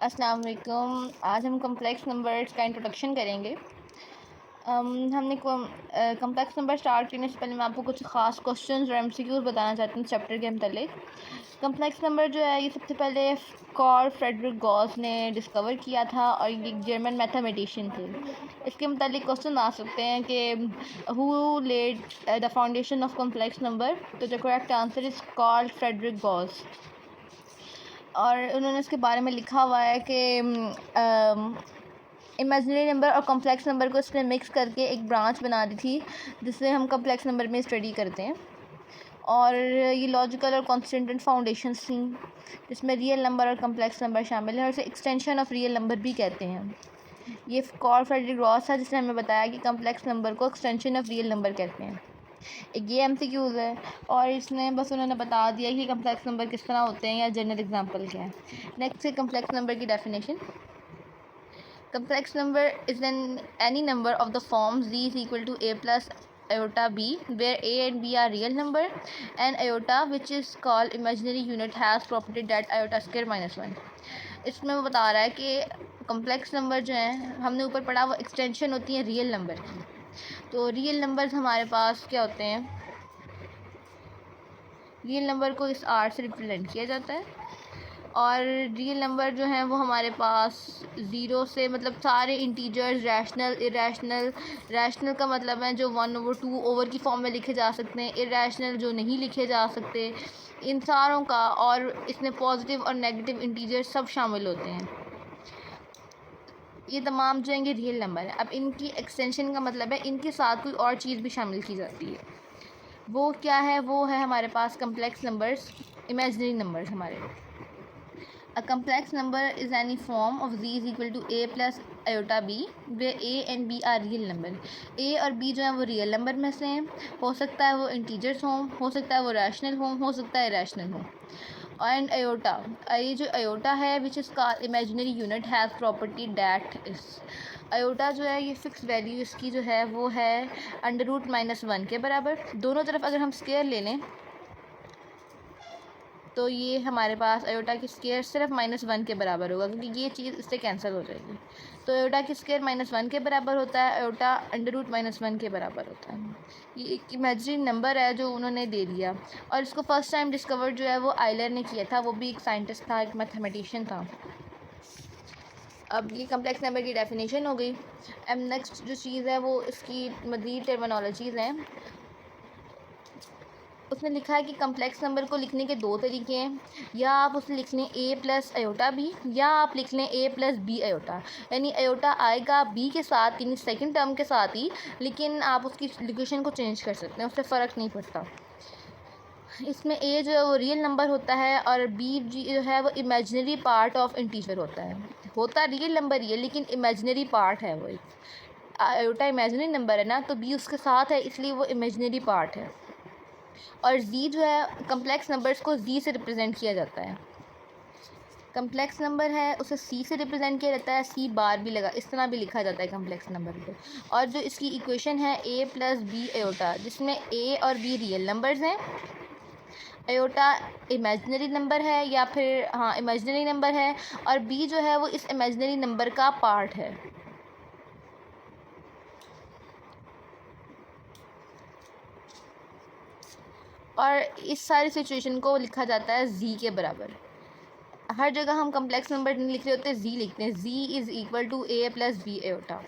अस्सलाम वालेकुम। आज हम कम्प्लेक्स नंबर्स का इंट्रोडक्शन करेंगे। हमने कम्प्लेक्स नंबर स्टार्ट करने से पहले मैं आपको कुछ ख़ास क्वेश्चंस और एमसीक्यूज़ बताना चाहती हूँ चैप्टर के मतलब। कम्प्लेक्स नंबर जो है ये सबसे पहले कार्ल फ्रेडरिक गॉस ने डिस्कवर किया था और ये एक जर्मन मैथमेटिशियन थे। इसके मतलब क्वेश्चन आ सकते हैं कि who led the foundation of complex number. तो the correct answer is Carl Friedrich Gauss. और उन्होंने इसके बारे में लिखा हुआ है कि इमेजिनरी नंबर और कॉम्प्लेक्स नंबर को इसने मिक्स करके एक ब्रांच बना दी थी जिससे हम कॉम्प्लेक्स नंबर में स्टडी करते हैं। और ये लॉजिकल और कॉन्स्टेंट फाउंडेशंस थी जिसमें रियल नंबर और कॉम्प्लेक्स नंबर शामिल है और इसे एक्सटेंशन ऑफ रियल नंबर भी कहते हैं। ये कार्ल फ्रेडरिक गॉस था जिसने हमें बताया कि कॉम्प्लेक्स नंबर को एक्सटेंशन ऑफ रियल नंबर कहते हैं। एक ये एमसीक्यूज़ है और इसने बस उन्होंने बता दिया कि कम्प्लेक्स नंबर किस तरह होते हैं या जनरल एग्जांपल क्या है। नेक्स्ट है कम्प्लेक्स नंबर की definition. Complex number is any number of the form z is equal to a plus iota b where a and b are real number and iota which is called imaginary unit has property that iota square minus 1। इसमें वो बता रहा है कि complex number जो है हमने ऊपर पढ़ा वो एक्सटेंशन होती है रियल नंबर की। तो रियल नंबर्स हमारे पास क्या होते हैं, रियल नंबर को इस आर से रिप्रेजेंट किया जाता है और रियल नंबर जो हैं वो हमारे पास ज़ीरो से मतलब सारे इंटीजर्स रैशनल इरेशनल, रैशनल का मतलब है जो 1/2 की फॉर्म में लिखे जा सकते हैं, इरेशनल जो नहीं लिखे जा सकते, इन सारों का, और इसमें पॉजिटिव और नेगेटिव इंटीजर्स सब शामिल होते हैं। ये तमाम जो हैं रियल नंबर है। अब इनकी एक्सटेंशन का मतलब है इनके साथ कोई और चीज़ भी शामिल की जाती है। वो क्या है, वो है हमारे पास कम्प्लेक्स नंबर्स, इमेजिनरी नंबर्स हमारे। A complex number is any form of z is equal to a plus iota b where a and b are real number। a और b जो है वो रियल नंबर में से हैं, हो सकता है वो इंटीजर्स हों, हो सकता है वो रैशनल हों, हो सकता है इरेशनल हों। एंड आयोटा, ये जो आयोटा है which is called imaginary unit has property that is. Iota जो है ये फिक्स वैल्यू इसकी जो है वो है √-1 के बराबर। दोनों तरफ अगर हम स्क्वायर ले लें तो ये हमारे पास आयोटा की स्क्वायर सिर्फ -1 के बराबर होगा क्योंकि ये चीज़ इससे कैंसिल हो जाएगी। तो आयोटा की स्क्वायर -1 के बराबर होता है, आयोटा √-1 के बराबर होता है। ये एक इमेजिनरी नंबर है जो उन्होंने दे दिया और इसको फर्स्ट टाइम डिस्कवर जो है वो आइलर ने किया था, वो भी एक साइंटिस्ट था, एक मैथमेटिशियन था। अब ये कम्प्लेक्स नंबर की डेफिनेशन हो गई। अब नेक्स्ट जो चीज़ है वो इसकी मज़ीद टर्मिनोलॉजीज़ हैं। उसने लिखा है कि कम्प्लेक्स नंबर को लिखने के दो तरीके हैं, या आप उसे लिख लें a प्लस आयोटा b या आप लिख लें a प्लस b आयोटा। यानी आयोटा आएगा b के साथ यानी सेकंड टर्म के साथ ही, लेकिन आप उसकी लोकेशन को चेंज कर सकते हैं, उससे फ़र्क नहीं पड़ता। इसमें a जो है वो रियल नंबर होता है और b जो है वो इमेजिनरी पार्ट ऑफ इंटीजर होता रियल नंबर ही है लेकिन इमेजिनरी पार्ट है। वो एक आयोटा इमेजिनरी नंबर है ना, तो b उसके साथ है इसलिए वो इमेजिनरी पार्ट है। और z जो है कम्प्लेक्स नंबर्स को z से रिप्रेजेंट किया जाता है। कम्प्लेक्स नंबर है उसे c से रिप्रेजेंट किया जाता है, c बार भी लगा इस तरह भी लिखा जाता है कम्प्लेक्स नंबर को। और जो इसकी इक्वेशन है a प्लस b आयोटा, जिसमें a और b रियल नंबर्स हैं, आयोटा इमेजिनरी नंबर है या फिर इमेजिनरी नंबर है और b जो है वो इस इमेजिनरी नंबर का पार्ट है। और इस सारी सिचुएशन को लिखा जाता है z के बराबर। हर जगह हम कम्प्लेक्स नंबर नहीं लिख रहे होते, z लिखते हैं, z is equal to a plus b iota.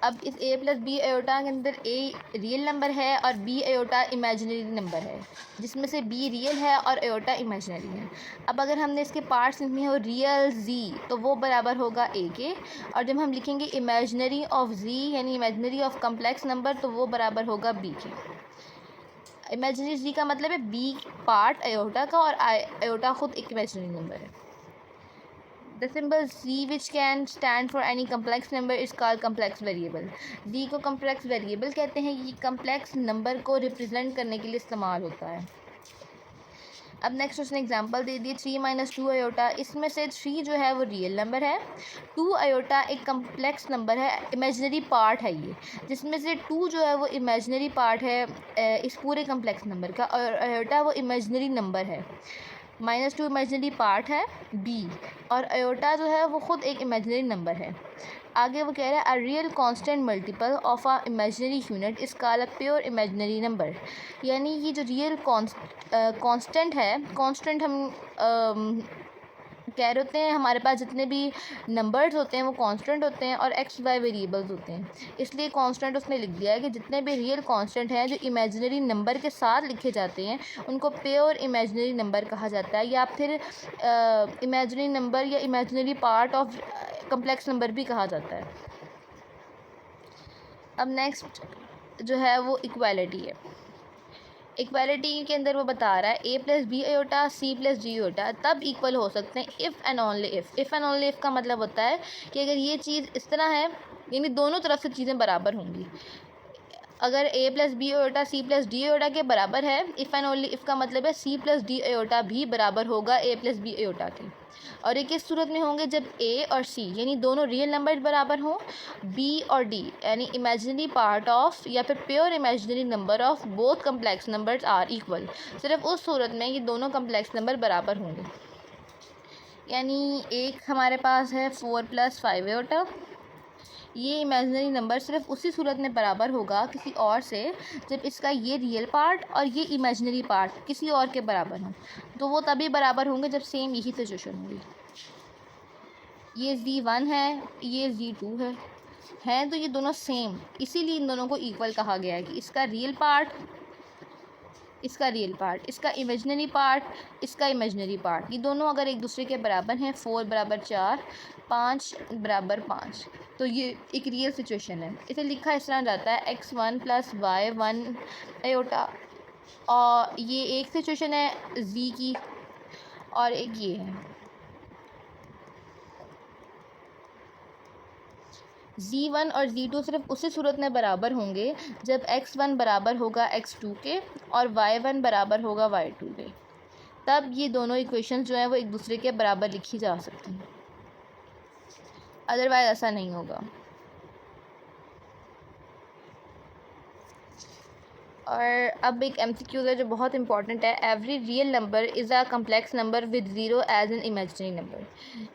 अब इस a प्लस b आयोटा के अंदर a रियल नंबर है और b आयोटा इमेजिनरी नंबर है, जिसमें से b रियल है और आयोटा इमेजिनरी है। अब अगर हमने इसके पार्ट्स लिखने हो रियल z तो वो बराबर होगा a के, और जब हम लिखेंगे इमेजिनरी ऑफ z यानी इमेजिनरी ऑफ कम्प्लेक्स नंबर तो वो बराबर होगा b के। इमेजिनरी z का मतलब है b पार्ट आयोटा का और आयोटा खुद एक इमेजिनरी नंबर है। The symbol z which can stand for any complex number is called complex variable. z को कम्प्लेक्स वेरिएबल कहते हैं, ये कम्प्लेक्स नंबर को रिप्रेजेंट करने के लिए इस्तेमाल होता है। अब नेक्स्ट उसने एग्जांपल दे दी 3 - 2 आयोटा। इसमें से 3 जो है वो रियल नंबर है, 2 आयोटा एक कम्प्लेक्स नंबर है, इमेजिनरी पार्ट है ये, जिसमें से 2 जो है वो इमेजिनरी पार्ट है इस पूरे कम्प्लेक्स नंबर का और आयोटा वो इमेजिनरी नंबर है। -2 इमेजिनरी पार्ट है b, और अयोटा जो है वो ख़ुद एक इमेजिनरी नंबर है। आगे वो कह रहा है a real constant multiple of a imaginary unit इस called a pure imaginary number. यानी ये जो रियल कांस्टेंट है, कांस्टेंट हम कह रहे होते हैं हमारे पास जितने भी नंबर्स होते हैं वो कांस्टेंट होते हैं और एक्स वाई वेरिएबल्स होते हैं, इसलिए कांस्टेंट उसने लिख दिया है कि जितने भी रियल कांस्टेंट हैं जो इमेजिनरी नंबर के साथ लिखे जाते हैं उनको प्योर इमेजिनरी नंबर कहा जाता है, या फिर इमेजिनरी नंबर या imaginary part of complex number भी कहा जाता है। अब नेक्स्ट जो है वो इक्वालिटी है। इक्वालिटी के अंदर वो बता रहा है a plus B iota C plus D iota तब इक्वल हो सकते हैं if and only if and only if का मतलब होता है कि अगर ये चीज़ इस तरह है, यानी दोनों तरफ से चीज़ें बराबर होंगी। अगर a plus B iota C plus D iota के बराबर है, इफ़ एंड ओनली इफ़ का मतलब है c प्लस डी अयोटा भी बराबर होगा a प्लस बी अयोटा के। और ये किस सूरत में होंगे, जब a और c यानी दोनों रियल नंबर बराबर हों, b और d यानी इमेजिनरी पार्ट ऑफ या फिर pure imaginary number of both complex numbers are equal. सिर्फ उस सूरत में ये दोनों कम्प्लेक्स नंबर बराबर होंगे। यानी एक हमारे पास है 4 + 5 अयोटा, ये इमेजिनरी नंबर सिर्फ उसी सूरत में बराबर होगा किसी और से जब इसका ये रियल पार्ट और ये इमेजिनरी पार्ट किसी और के बराबर हो, तो वो तभी बराबर होंगे जब सेम यही सिचुएशन होगी। ये Z1 है, ये Z2 है तो ये दोनों सेम, इसीलिए इन दोनों को इक्वल कहा गया है कि इसका रियल पार्ट, इसका रियल पार्ट, इसका इमेजिनरी पार्ट, इसका इमेजिनरी पार्ट, ये दोनों अगर एक दूसरे के बराबर हैं, 4 = 4, 5 = 5, तो ये एक रियल सिचुएशन है। इसे लिखा इस तरह जाता है x1 + y1 अयोटा, और ये एक सिचुएशन है z की, और एक ये है Z1 और Z2 सिर्फ उसी सूरत में बराबर होंगे जब x1 बराबर होगा x2 के और y1 बराबर होगा y2 के, तब ये दोनों इक्वेशंस जो हैं वो एक दूसरे के बराबर लिखी जा सकती हैं, अदरवाइज ऐसा नहीं होगा। और अब एक MCQ है जो बहुत इंपॉर्टेंट है, every real number is a complex number with zero as an imaginary number.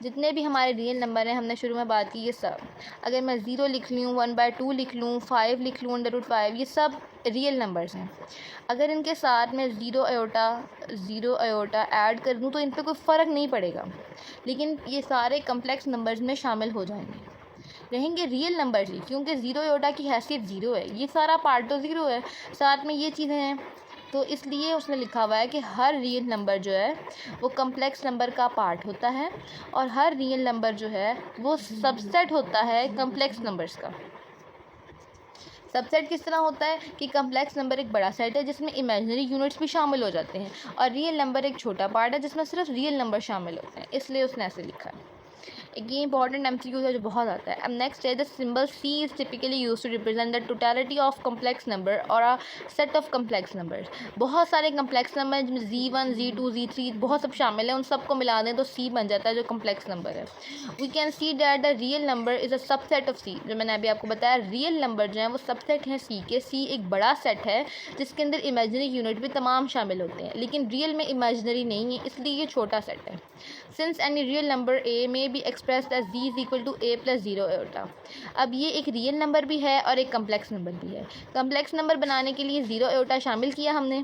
जितने भी हमारे रियल नंबर हैं, हमने शुरू में बात की, ये सब अगर मैं 0 लिख लूँ, 1/2 लिख लूँ, 5 लिख लूँ, √5, ये सब रियल नंबर्स हैं। अगर इनके साथ मैं ज़ीरो अयोटा ऐड कर दूँ तो इन पर कोई फ़र्क नहीं पड़ेगा, लेकिन ये सारे कम्प्लेक्स नंबर्स में शामिल हो जाएंगे, रहेंगे रियल नंबर ही, क्योंकि ज़ीरो अयोटा की हैसियत ज़ीरो है, ये सारा पार्ट तो ज़ीरो है, साथ में ये चीज़ें हैं, तो इसलिए उसने लिखा हुआ है कि हर रियल नंबर जो है वो कम्प्लेक्स नंबर का पार्ट होता है, और हर रियल नंबर जो है वो सबसेट होता है कम्प्लेक्स नंबर्स का। सबसेट किस तरह होता है कि कम्प्लेक्स नंबर एक बड़ा सेट है जिसमें इमेजिनरी यूनिट्स भी शामिल हो जाते हैं, और रियल नंबर एक छोटा पार्ट है जिसमें सिर्फ रियल नंबर शामिल होते हैं, इसलिए उसने ऐसे लिखा है। एक ये इंपॉर्टेंट MCQ है जो बहुत आता है। अब नेक्स्ट है the symbol C is typically use to represent the totality of complex number और a set of complex numbers. बहुत सारे कम्प्लेक्स नंबर जिसमें Z1 Z2 Z3 बहुत सब शामिल है, उन सबको मिला दें तो C बन जाता है जो कम्प्लेक्स नंबर है। We can see that the real number is a subset of C। जो मैंने अभी आपको बताया, रियल नंबर जो है वो सबसेट हैं C के। C एक बड़ा सेट है जिसके अंदर इमेजिनरी यूनिट भी तमाम शामिल होते हैं, लेकिन रियल में इमेजिनरी नहीं है, इसलिए ये छोटा सेट है। Since any real number A may be expressed as Z = A + 0 iota. अब ये एक रियल नंबर भी है और एक कम्प्लेक्स नंबर भी है। कम्प्लेक्स नंबर बनाने के लिए 0 अयोटा शामिल किया हमने,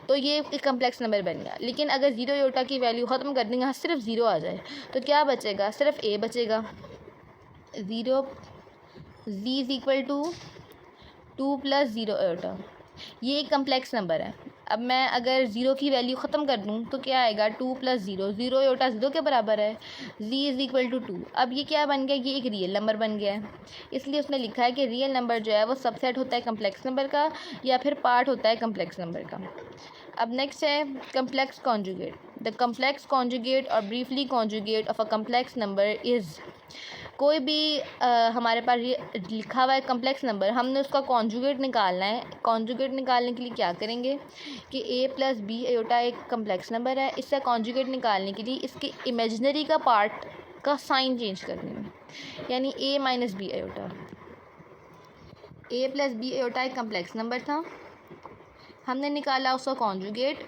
तो ये एक कम्प्लेक्स नंबर बन गया। लेकिन अगर 0 अयोटा की वैल्यू ख़त्म कर देंगे, यहाँ सिर्फ 0 आ जाए, तो क्या बचेगा, सिर्फ A बचेगा। 0 Z = 2 + 0 अयोटा, ये एक कम्प्लेक्स नंबर है। अब मैं अगर 0 की वैल्यू ख़त्म कर दूँ तो क्या आएगा, 2 + 0, 0 अयोटा 0 के बराबर है। Z = 2, अब ये क्या बन गया, ये एक रियल नंबर बन गया है, इसलिए उसने लिखा है कि रियल नंबर जो है वो सबसेट होता है कम्प्लेक्स नंबर का या फिर पार्ट होता है कम्प्लेक्स नंबर का। अब नेक्स्ट है complex conjugate. The complex conjugate और briefly conjugate of a complex number is, कोई भी हमारे पास ये लिखा हुआ है कम्प्लेक्स नंबर, हमने उसका कॉन्जुगेट निकालना है। कॉन्जुगेट निकालने के लिए क्या करेंगे कि A + B अयोटा एक कम्प्लेक्स नंबर है, इससे कॉन्जुगेट निकालने के लिए इसके इमेजिनरी का पार्ट का साइन चेंज कर देंगे, यानी A - B iota. A + B iota एक कम्प्लेक्स नंबर था, हमने निकाला उसका कॉन्जुगेट,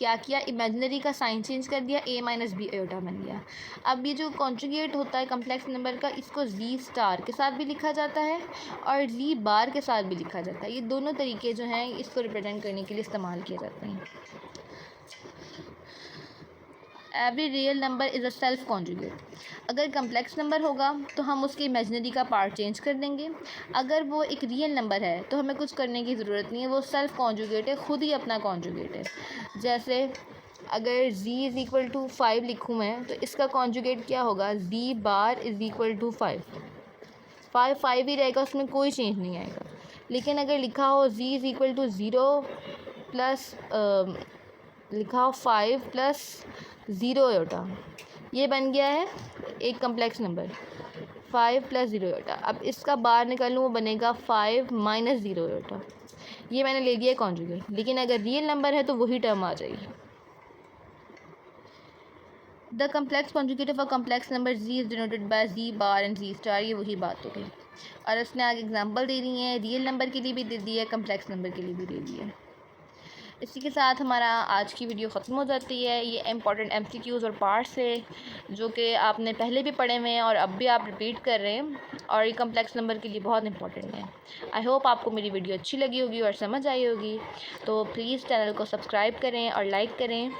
क्या किया, इमेजिनरी का साइन चेंज कर दिया, a माइनस बी आयोटा बन गया। अब ये जो कॉन्जुगेट होता है कम्प्लेक्स नंबर का, इसको z स्टार के साथ भी लिखा जाता है और z बार के साथ भी लिखा जाता है। ये दोनों तरीके जो हैं इसको रिप्रेजेंट करने के लिए इस्तेमाल किए जाते हैं। Every real number is a self conjugate. अगर कम्प्लेक्स नंबर होगा तो हम उसके इमेजिनरी का पार्ट चेंज कर देंगे। अगर वो एक रियल नंबर है तो हमें कुछ करने की ज़रूरत नहीं है, वो सेल्फ कॉन्जुगेट है, खुद ही अपना कॉन्जुगेट है। जैसे अगर z इज़ इक्वल टू 5 लिखूँ मैं तो इसका कॉन्जुगेट क्या होगा, z bar is equal to 5 ही रहेगा, उसमें कोई चेंज नहीं आएगा। लेकिन अगर लिखा हो z is equal to 0 plus लिखा हो 5 प्लस 0 आयोटा, ये बन गया है एक कम्प्लेक्स नंबर 5 प्लस 0 आयोटा। अब इसका बाहर निकालूँ वो बनेगा 5 माइनस 0 आयोटा, ये मैंने ले लिया कॉन्जुगेट। लेकिन अगर रियल नंबर है तो वही टर्म आ जाएगी। The complex conjugate of a complex number z is denoted by z bar and z star, ये वही बात हो गई। और उसने आगे एग्जांपल दे दी है, रियल नंबर के लिए भी दे दी है, कम्प्लेक्स नंबर के लिए भी दे दी है। इसी के साथ हमारा आज की वीडियो ख़त्म हो जाती है। ये इंपॉर्टेंट MCQs और पार्ट्स है जो कि आपने पहले भी पढ़े हुए हैं और अब भी आप रिपीट कर रहे हैं, और ये कम्प्लेक्स नंबर के लिए बहुत इंपॉर्टेंट है। आई होप आपको मेरी वीडियो अच्छी लगी होगी और समझ आई होगी। तो प्लीज़ चैनल को सब्सक्राइब करें और लाइक करें।